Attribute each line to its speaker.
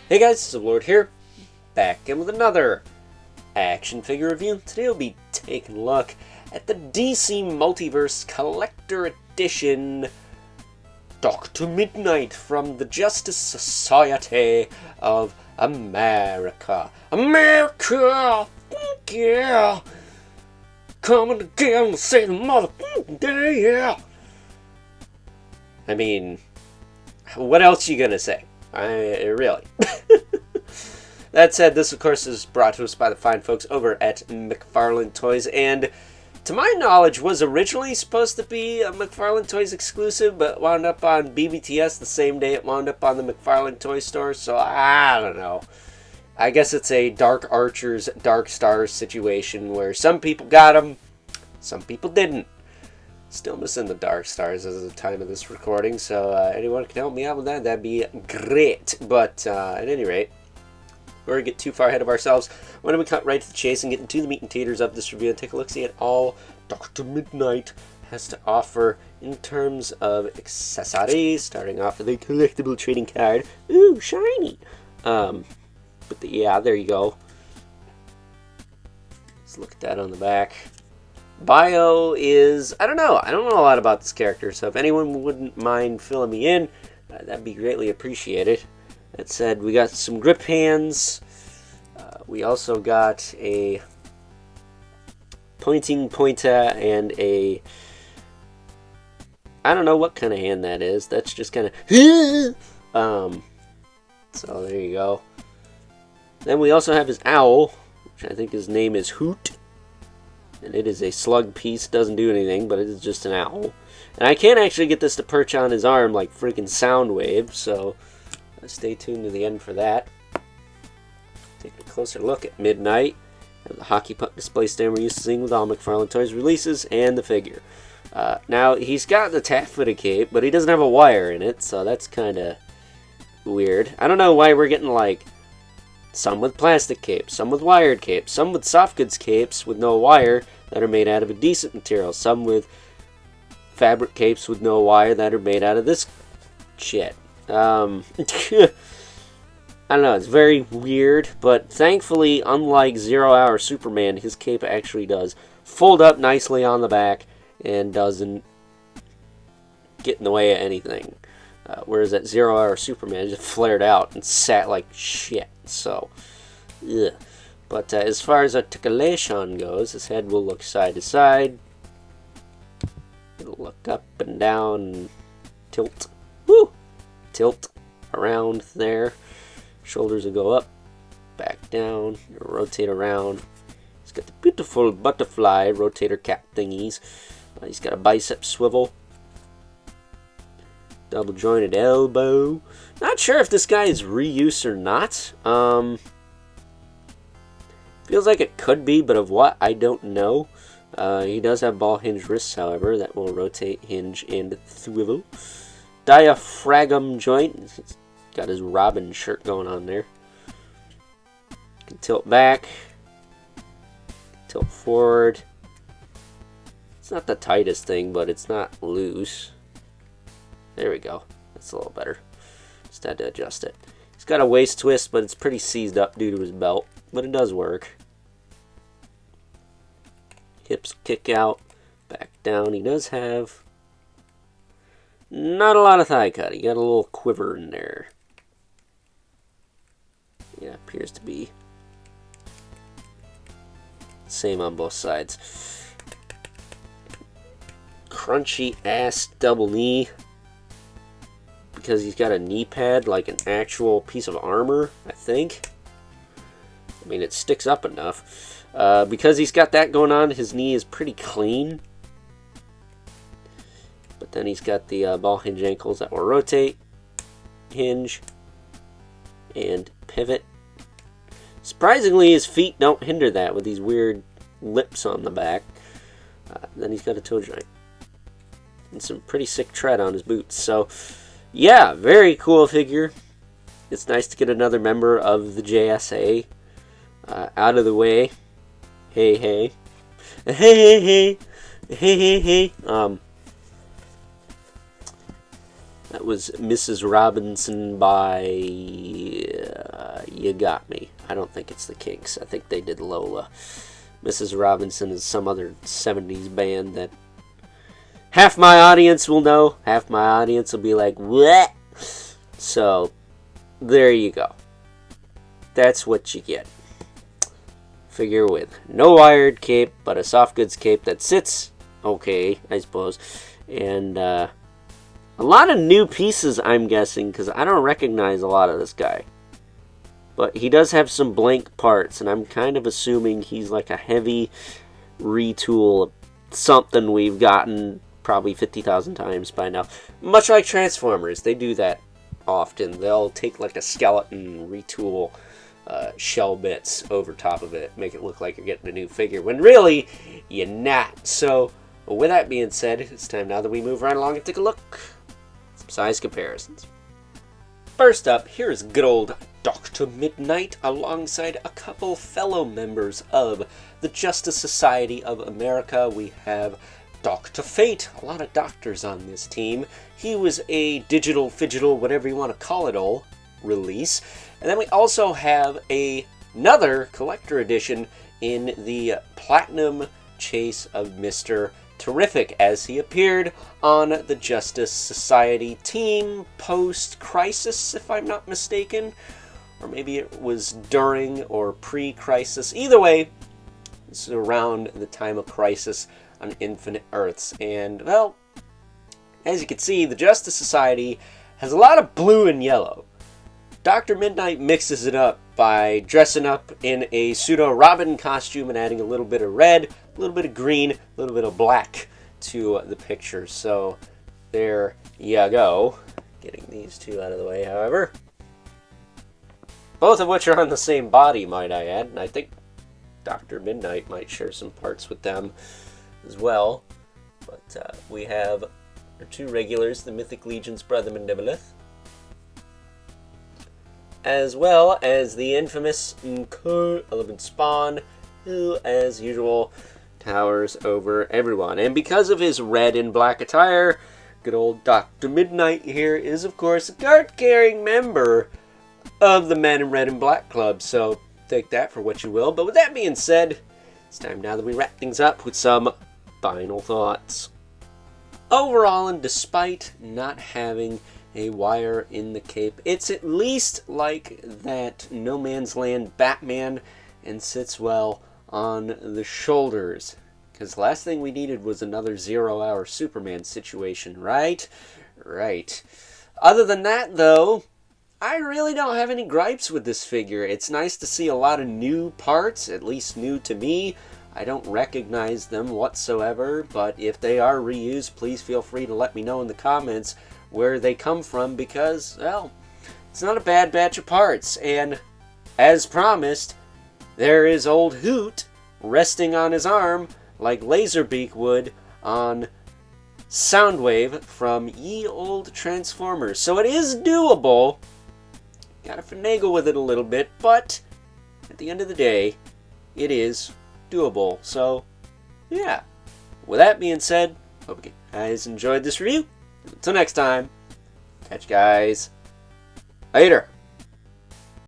Speaker 1: Hey guys, it's the Lord here, back in with another action figure review. Today we'll be taking a look at the DC Multiverse Collector Edition Dr. Midnight from the Justice Society of America. America! Yeah! Coming again to save the motherfucking day, yeah! I mean, what else you gonna say? Really. That said, this of course is brought to us by the fine folks over at McFarlane Toys, and to my knowledge was originally supposed to be a McFarlane Toys exclusive, but wound up on BBTS the same day it wound up on the McFarlane Toy Store, so I don't know. I guess it's a Dark Archers, Dark Stars situation where some people got them, some people didn't. Still missing the Dark Stars as of the time of this recording, so anyone can help me out with that, that'd be great. But at any rate, before we get too far ahead of ourselves, why don't we cut right to the chase and get into the meat and taters of this review and take a look-see at all Dr. Midnight has to offer in terms of accessories, starting off with a collectible trading card. Ooh, shiny! Yeah, there you go. Let's look at that on the back. Bio is, I don't know a lot about this character, so if anyone wouldn't mind filling me in, that'd be greatly appreciated. That said, we got some grip hands, we also got a pointing pointer and a, I don't know what kind of hand that is, that's just kind of, so there you go. Then we also have his owl, which I think his name is Hoot. And it is a slug piece, doesn't do anything, but it is just an owl. And I can't actually get this to perch on his arm like freaking Soundwave, so stay tuned to the end for that. Take a closer look at Midnight. The hockey puck display stand we're used to seeing with all McFarlane Toys releases, and the figure. Now, he's got the taffeta cape, but he doesn't have a wire in it, so that's kind of weird. I don't know why we're getting like some with plastic capes, some with wired capes, some with soft goods capes with no wire that are made out of a decent material, some with fabric capes with no wire that are made out of this shit. I don't know, it's very weird, but thankfully, unlike 0 Hour Superman, his cape actually does fold up nicely on the back and doesn't get in the way of anything. Whereas that 0 Hour Superman just flared out and sat like shit. So, yeah. But as far as articulation goes, his head will look side to side. It'll look up and down and tilt. Woo! Tilt around there. Shoulders will go up, back down, rotate around. He's got the beautiful butterfly rotator cap thingies. He's got a bicep swivel. Double jointed elbow. Not sure if this guy is reuse or not. Feels like it could be, but of what, I don't know. He does have ball hinge wrists, however, that will rotate, hinge, and swivel. Diaphragm joint. He's got his Robin shirt going on there. Can tilt back. Tilt forward. It's not the tightest thing, but it's not loose. There we go. That's a little better. Just had to adjust it. He's got a waist twist, but it's pretty seized up due to his belt. But it does work. Hips kick out. Back down. He does have not a lot of thigh cut. He got a little quiver in there. Yeah, appears to be same on both sides. Crunchy ass double knee. Because he's got a knee pad like an actual piece of armor, I think. I mean, it sticks up enough. Because he's got that going on, his knee is pretty clean. But then he's got the ball hinge ankles that will rotate, hinge, and pivot. Surprisingly, his feet don't hinder that with these weird lips on the back. Then he's got a toe joint. And some pretty sick tread on his boots. So, yeah, very cool figure. It's nice to get another member of the J.S.A. Out of the way. Hey, hey. Hey, hey, hey. Hey, hey, hey. That was Mrs. Robinson by you got me. I don't think it's the Kinks. I think they did Lola. Mrs. Robinson is some other 70s band that half my audience will know, half my audience will be like, what? So, there you go. That's what you get. Figure with no wired cape, but a soft goods cape that sits okay, I suppose. And a lot of new pieces, I'm guessing, because I don't recognize a lot of this guy. But he does have some blank parts, and I'm kind of assuming he's like a heavy retool of something we've gotten probably 50,000 times by now. Much like Transformers, they do that often. They'll take like a skeleton, retool shell bits over top of it, make it look like you're getting a new figure, when really, you're not. So, with that being said, it's time now that we move right along and take a look at some size comparisons. First up, here's good old Dr. Midnight alongside a couple fellow members of the Justice Society of America. We have Dr. Fate, a lot of doctors on this team. He was a digital, phygital, whatever you want to call it all, release. And then we also have another collector edition in the Platinum Chase of Mr. Terrific, as he appeared on the Justice Society team post-Crisis, if I'm not mistaken. Or maybe it was during or pre-Crisis. Either way, it's around the time of Crisis on Infinite Earths. And, well, as you can see, the Justice Society has a lot of blue and yellow. Dr. Midnight mixes it up by dressing up in a pseudo-Robin costume and adding a little bit of red, a little bit of green, a little bit of black to the picture. So there you go. Getting these two out of the way, however. Both of which are on the same body, might I add. And I think Dr. Midnight might share some parts with them as well. But we have our two regulars, the Mythic Legion's Brother Mandibilith, as well as the infamous Elephant Spawn, who, as usual, towers over everyone. And because of his red and black attire, good old Dr. Midnight here is, of course, a card-carrying member of the Men in Red and Black Club, so take that for what you will. But with that being said, it's time now that we wrap things up with some final thoughts. Overall, and despite not having a wire in the cape, it's at least like that No Man's Land Batman and sits well on the shoulders. Because last thing we needed was another 0 Hour Superman situation, right? Right. Other than that, though, I really don't have any gripes with this figure. It's nice to see a lot of new parts, at least new to me. I don't recognize them whatsoever, but if they are reused, please feel free to let me know in the comments where they come from, because, well, it's not a bad batch of parts. And as promised, there is old Hoot resting on his arm like Laserbeak would on Soundwave from Ye Old Transformers. So it is doable. Gotta finagle with it a little bit, but at the end of the day, it is doable. So, yeah. With that being said, hope you guys enjoyed this review. Until next time, catch you guys later.